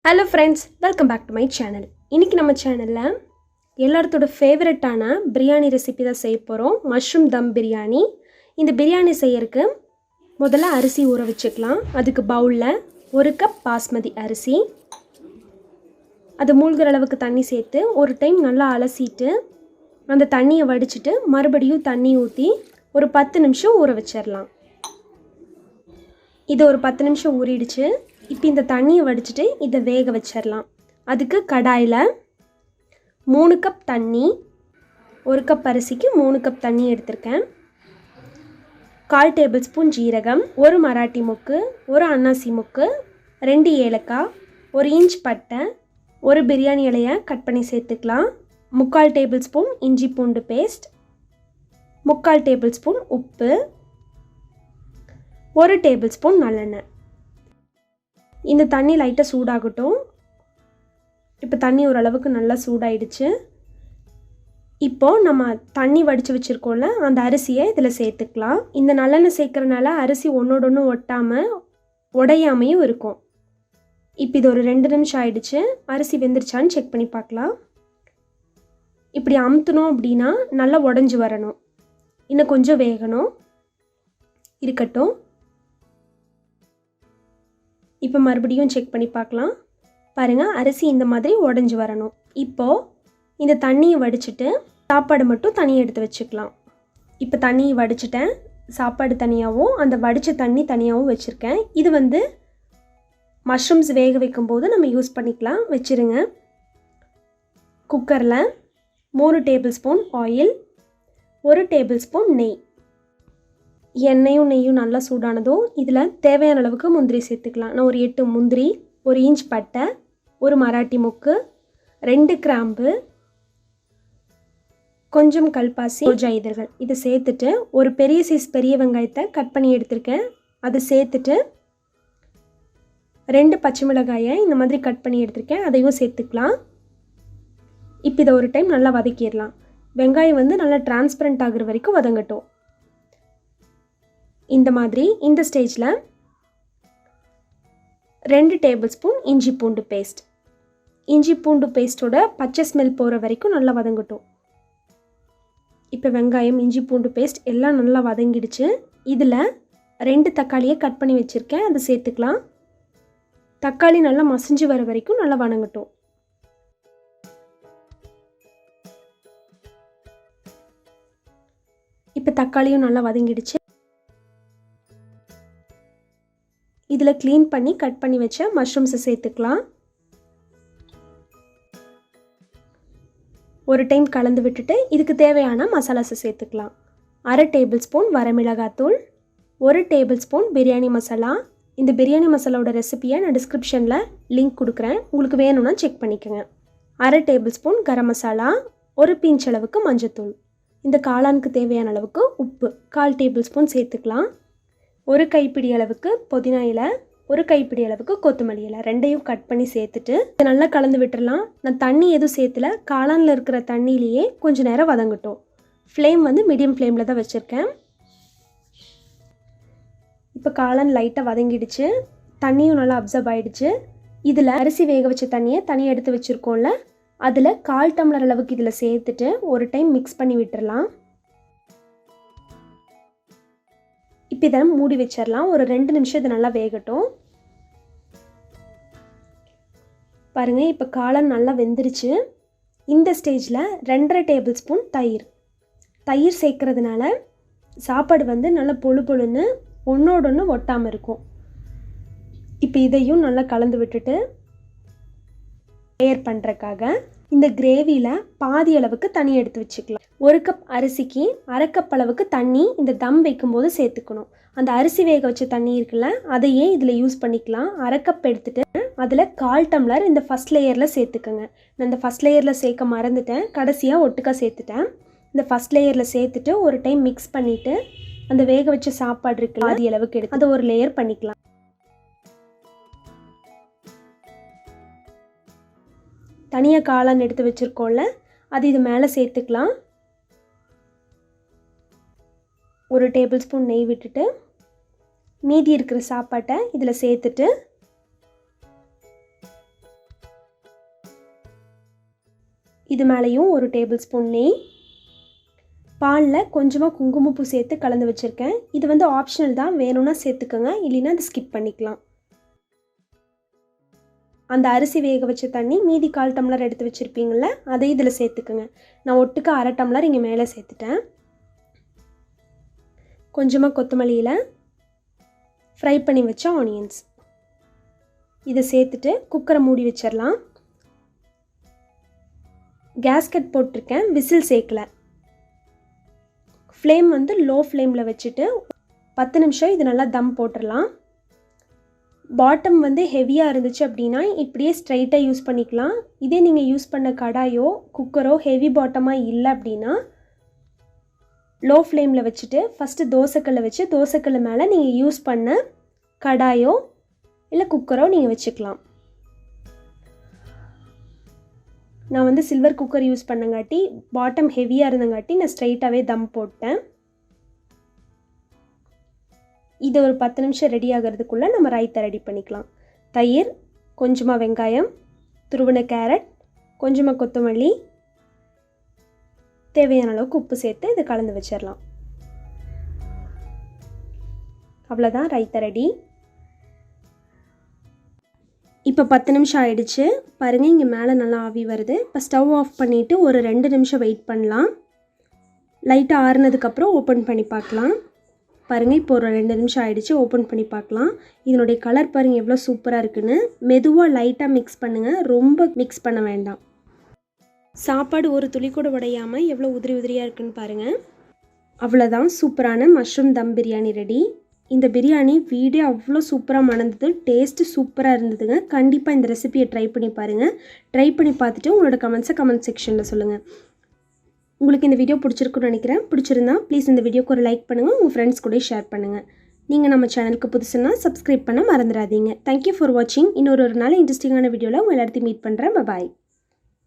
Hello friends, welcome back to my channel. இன்னைக்கு நம்ம சேனல்ல எல்லாரோட ஃபேவரட்டான பிரியாணி ரெசிபி தான் செய்ய போறோம். மஷ்ரூம் தம் பிரியாணி. இந்த பிரியாணி செய்யறதுக்கு முதல்ல அரிசி ஊற வச்சுக்கலாம். அதுக்கு பவுல்ல 1 கப் பாஸ்மதி அரிசி. அது மூழ்கிற அளவுக்கு தண்ணி சேர்த்து ஒரு டைம் நல்லா அலசிட்டு அந்த தண்ணியை வடிச்சிட்டு மறுபடியும் தண்ணி ஊற்றி ஒரு 10 நிமிஷம் ஊற வச்சிரலாம். இது ஒரு 10 நிமிஷம் ஊறிடுச்சு. இப்போ இந்த தண்ணியை வடிச்சிட்டு இதை வேக வச்சிடலாம். அதுக்கு கடாயில் 3 கப் தண்ணி, 1 கப் அரிசிக்கு 3 கப் தண்ணி எடுத்திருக்கேன். 1/4 டேபிள் ஸ்பூன் ஜீரகம், 1 மராட்டி மொக்கு, 1 அன்னாசி மொக்கு, 2 ஏலக்காய், 1 இன்ச் பட்டை, 1 பிரியாணி இலையை கட் பண்ணி சேர்த்துக்கலாம். 3/4 டேபிள் ஸ்பூன் இஞ்சி பூண்டு பேஸ்ட், 3/4 டேபிள் ஸ்பூன் உப்பு, 1 டேபிள் ஸ்பூன் நல்லெண்ணெய். இந்த தண்ணி லைட்டாக சூடாகட்டும். இப்போ தண்ணி ஓரளவுக்கு நல்லா சூடாயிடுச்சு. இப்போது நம்ம தண்ணி வடித்து வச்சுருக்கோம்ல, அந்த அரிசியை இதில் சேர்த்துக்கலாம். இந்த நல்லெண்ணெய் சேர்க்குறனால அரிசி ஒன்றோட ஒன்று ஒட்டாமல் உடையாமையும் இருக்கும். இப்போ இது ஒரு 2 நிமிஷம் ஆயிடுச்சு. அரிசி வெந்துருச்சான்னு செக் பண்ணி பார்க்கலாம். இப்படி அமுத்தணும் அப்படின்னா நல்லா உடஞ்சி வரணும். இன்னும் கொஞ்சம் வேகணும். இருக்கட்டும். இப்போ மறுபடியும் செக் பண்ணி பார்க்கலாம். பாருங்கள், அரிசி இந்த மாதிரி உடஞ்சி வரணும். இப்போது இந்த தண்ணியை வடிச்சிட்டு சாப்பாடு மட்டும் தனியாக எடுத்து வச்சுக்கலாம். இப்போ தண்ணியை வடிச்சிட்டேன். சாப்பாடு தனியாகவும் அந்த வடித்த தண்ணி தனியாகவும் வச்சுருக்கேன். இது மஷ்ரூம்ஸ் வேக வைக்கும்போது நம்ம யூஸ் பண்ணிக்கலாம். வச்சுருங்க. குக்கரில் 3 table spoon oil, 1 table spoon நெய். எண்ணெயும் நெய்யும் நல்லா சூடானதும் இதில் தேவையான அளவுக்கு முந்திரி சேர்த்துக்கலாம். நான் ஒரு 8 முந்திரி, 1 இன்ச் பட்டை, 1 மராட்டி மொக்கு, 2 கிராம்பு, கொஞ்சம் கல்பாசி, ரோஜா இதழ்கள் இதை சேர்த்துட்டு ஒரு பெரிய சைஸ் பெரிய வெங்காயத்தை கட் பண்ணி எடுத்திருக்கேன். அதை சேர்த்துட்டு 2 பச்சை மிளகாயை இந்த மாதிரி கட் பண்ணி எடுத்திருக்கேன். அதையும் சேர்த்துக்கலாம். இப்போ இதை ஒரு டைம் நல்லா வதக்கிடலாம். வெங்காயம் நல்லா டிரான்ஸ்பரண்ட் ஆகுற வரைக்கும் வதங்கட்டும். இந்த மாதிரி இந்த ஸ்டேஜில் 2 டேபிள் ஸ்பூன் இஞ்சி பூண்டு பேஸ்ட். இஞ்சி பூண்டு பேஸ்ட்டோட பச்சை ஸ்மெல் போகிற வரைக்கும் நல்லா வதங்கட்டும். இப்போ வெங்காயம், இஞ்சி பூண்டு பேஸ்ட் எல்லாம் நல்லா வதங்கிடுச்சு. இதில் 2 தக்காளியை கட் பண்ணி வச்சுருக்கேன். அதை சேர்த்துக்கலாம். தக்காளி நல்லா மசிஞ்சு வர வரைக்கும் நல்லா வதங்கட்டும். இப்போ தக்காளியும் நல்லா வதங்கிடுச்சு. இதில் க்ளீன் பண்ணி கட் பண்ணி வச்ச மஷ்ரூம்ஸை சேர்த்துக்கலாம். ஒரு டைம் கலந்து விட்டுட்டு இதுக்கு தேவையான மசாலாஸை சேர்த்துக்கலாம். 1/2 டேபிள் ஸ்பூன் வரமிளகாத்தூள், 1 டேபிள் ஸ்பூன் பிரியாணி மசாலா. இந்த பிரியாணி மசாலாவோட ரெசிபியை நான் டிஸ்கிரிப்ஷனில் லிங்க் கொடுக்குறேன். உங்களுக்கு வேணும்னா செக் பண்ணிக்கோங்க. 1/2 table spoon garam masala, 1 pinch அளவுக்கு மஞ்சத்தூள். இந்த காளானுக்கு தேவையான அளவுக்கு உப்பு 1/4 டேபிள் ஸ்பூன் சேர்த்துக்கலாம். 1 கைப்பிடி அளவுக்கு புதினா இலை, 1 கைப்பிடி அளவுக்கு கொத்தமல்லி இலை, ரெண்டையும் கட் பண்ணி சேர்த்துட்டு இதை நல்லா கலந்து விட்டுடலாம். நான் தண்ணி எதுவும் சேர்த்துல, காளானில் இருக்கிற தண்ணியிலேயே கொஞ்சம் நேரம் வதங்கட்டும். ஃப்ளேம் மீடியம் ஃப்ளேமில் தான் வச்சுருக்கேன். இப்போ காளான் லைட்டாக வதங்கிடுச்சு. தண்ணியும் நல்லா அப்சர்வ் ஆகிடுச்சு. இதில் அரிசி வேக வச்ச தண்ணியை தனியாக எடுத்து வச்சுருக்கோம்ல, அதில் 1/4 டம்ளர் அளவுக்கு இதில் சேர்த்துட்டு ஒரு டைம் மிக்ஸ் பண்ணி விட்டுடலாம். இப்போ இதை மூடி வச்சிடலாம். ஒரு 2 நிமிஷம் இது நல்லா வேகட்டும். பாருங்கள், இப்போ காளான் நல்லா வெந்துருச்சு. இந்த ஸ்டேஜில் 2.5 டேபிள் ஸ்பூன் தயிர் சேர்க்கறதுனால சாப்பாடு நல்லா பொழு பொழுன்னு ஒன்றோட ஒன்று ஒட்டாமல் இருக்கும். இப்போ இதையும் நல்லா கலந்து விட்டுட்டு லேயர் பண்ணுறக்காக இந்த கிரேவியில் பாதி அளவுக்கு தண்ணி எடுத்து வச்சுக்கலாம். 1 கப் அரிசிக்கு 1/2 கப் அளவுக்கு தண்ணி இந்த தம் வைக்கும்போது சேர்த்துக்கணும். அந்த அரிசி வேக வச்ச தண்ணி இருக்குல்ல, அதையே இதில் யூஸ் பண்ணிக்கலாம். 1/2 கப் எடுத்துகிட்டு அதில் 1/4 டம்ளர் இந்த ஃபஸ்ட் லேயரில் சேர்த்துக்கோங்க. நான் இந்த ஃபஸ்ட் லேயரில் சேர்க்க மறந்துட்டேன். கடைசியாக ஒட்டுக்கா சேர்த்துட்டேன். இந்த ஃபஸ்ட் லேயரில் சேர்த்துட்டு ஒரு டைம் மிக்ஸ் பண்ணிவிட்டு அந்த வேக வச்ச சாப்பாடு இருக்குல்ல, பாதி அளவுக்கு எடுத்து அதை ஒரு லேயர் பண்ணிக்கலாம். தனியாக காளான் எடுத்து வச்சுருக்கோம்ல, அது இது மேலே சேர்த்துக்கலாம். 1 டேபிள் ஸ்பூன் நெய் விட்டுட்டு மீதி இருக்கிற சாப்பாட்டை இதில் சேர்த்துட்டு இது மேலேயும் 1 டேபிள் ஸ்பூன் நெய், பாலில் கொஞ்சமாக குங்குமப்பூ சேர்த்து கலந்து வச்சுருக்கேன். இது வந்து ஆப்ஷனல் தான், வேணும்னா சேர்த்துக்கோங்க, இல்லைன்னா அதை ஸ்கிப் பண்ணிக்கலாம். அந்த அரிசி வேக வச்ச தண்ணி மீதி 1/4 டம்ளர் எடுத்து வச்சுருப்பீங்கள, அதை இதில் சேர்த்துக்குங்க. நான் ஒட்டுக்கு 1/2 டம்ளர் இங்கே மேலே சேர்த்துட்டேன். கொஞ்சமாக கொத்தமல்லியில் ஃப்ரை பண்ணி வச்ச ஆனியன்ஸ் இதை சேர்த்துட்டு குக்கரை மூடி வச்சிடலாம். கேஸ்கட் போட்டிருக்கேன், விசில் சேர்க்கல. ஃப்ளேம் வந்து லோ ஃப்ளேமில் வச்சுட்டு 10 நிமிஷம் இது நல்லா தம் போட்டுடலாம். பாட்டம் வந்து ஹெவியாக இருந்துச்சு அப்படின்னா இப்படியே ஸ்ட்ரைட்டாக யூஸ் பண்ணிக்கலாம். இதே நீங்கள் யூஸ் பண்ண கடாயோ குக்கரோ ஹெவி பாட்டமாக இல்லை அப்படின்னா லோ ஃப்ளேமில் வச்சுட்டு ஃபஸ்ட்டு தோசைக்கல்லை வச்சு தோசைக்கல் மேலே நீங்கள் யூஸ் பண்ண கடாயோ இல்லை குக்கரோ நீங்கள் வச்சுக்கலாம். நான் வந்து சில்வர் குக்கர் யூஸ் பண்ணங்காட்டி பாட்டம் ஹெவியாக இருந்தங்காட்டி நான் ஸ்ட்ரைட்டாகவே தம் போட்டேன். இது ஒரு 10 நிமிஷம் ரெடி ஆகிறதுக்குள்ளே நம்ம ரைத்தா ரெடி பண்ணிக்கலாம். தயிர், கொஞ்சமாக வெங்காயம், துருவின கேரட், கொஞ்சமாக கொத்தமல்லி, தேவையான அளவுக்கு உப்பு சேர்த்து இதை கலந்து வச்சிடலாம். அவ்வளோதான், ரைத்தா ரெடி. இப்போ 10 நிமிஷம் ஆயிடுச்சு. பாருங்கள், இங்கே மேலே நல்லா ஆவி வருது. இப்போ ஸ்டவ் ஆஃப் பண்ணிவிட்டு ஒரு 2 நிமிஷம் வெயிட் பண்ணலாம். லைட்டாக ஆறுனதுக்கப்புறம் ஓப்பன் பண்ணி பார்க்கலாம். பாருங்கள், இப்போ ஒரு 2 நிமிஷம் ஆயிடுச்சு. ஓப்பன் பண்ணி பார்க்கலாம். இதனுடைய கலர் பாருங்கள் எவ்வளோ சூப்பராக இருக்குன்னு. மெதுவாக லைட்டாக மிக்ஸ் பண்ணுங்கள், ரொம்ப மிக்ஸ் பண்ண வேண்டாம். சாப்பாடு ஒரு துளி கூட உடையாமல் எவ்வளோ உதிரி உதிரியாக இருக்குன்னு பாருங்கள். அவ்வளோதான், சூப்பரான மஷ்ரூம் தம் பிரியாணி ரெடி. இந்த பிரியாணி வீடே அவ்வளோ சூப்பராக மணந்தது, டேஸ்ட்டு சூப்பராக இருந்ததுங்க. கண்டிப்பாக இந்த ரெசிபியை ட்ரை பண்ணி பாருங்கள். ட்ரை பண்ணி பார்த்துட்டு உங்களோட கமெண்ட்ஸை கமெண்ட் செக்ஷனில் சொல்லுங்கள். உங்களுக்கு இந்த வீடியோ பிடிச்சிருக்குன்னு நினைக்கிறேன். பிடிச்சிருந்தா ப்ளீஸ் இந்த வீடியோக்கு ஒரு லைக் பண்ணுங்கள், உங்கள் ஃப்ரெண்ட்ஸ் கூட ஷேர் பண்ணுங்கள். நீங்கள் நம்ம சேனலுக்கு புதுசுன்னா சப்ஸ்கிரைப் பண்ண மறந்துடாதீங்க. தேங்க்யூ ஃபார் வாட்சிங். இன்னொரு நாள் இன்ட்ரெஸ்டிங்கான வீடியோவில் உங்கள் எல்லாத்தையும் மீட் பண்ணுறேன். பாய்.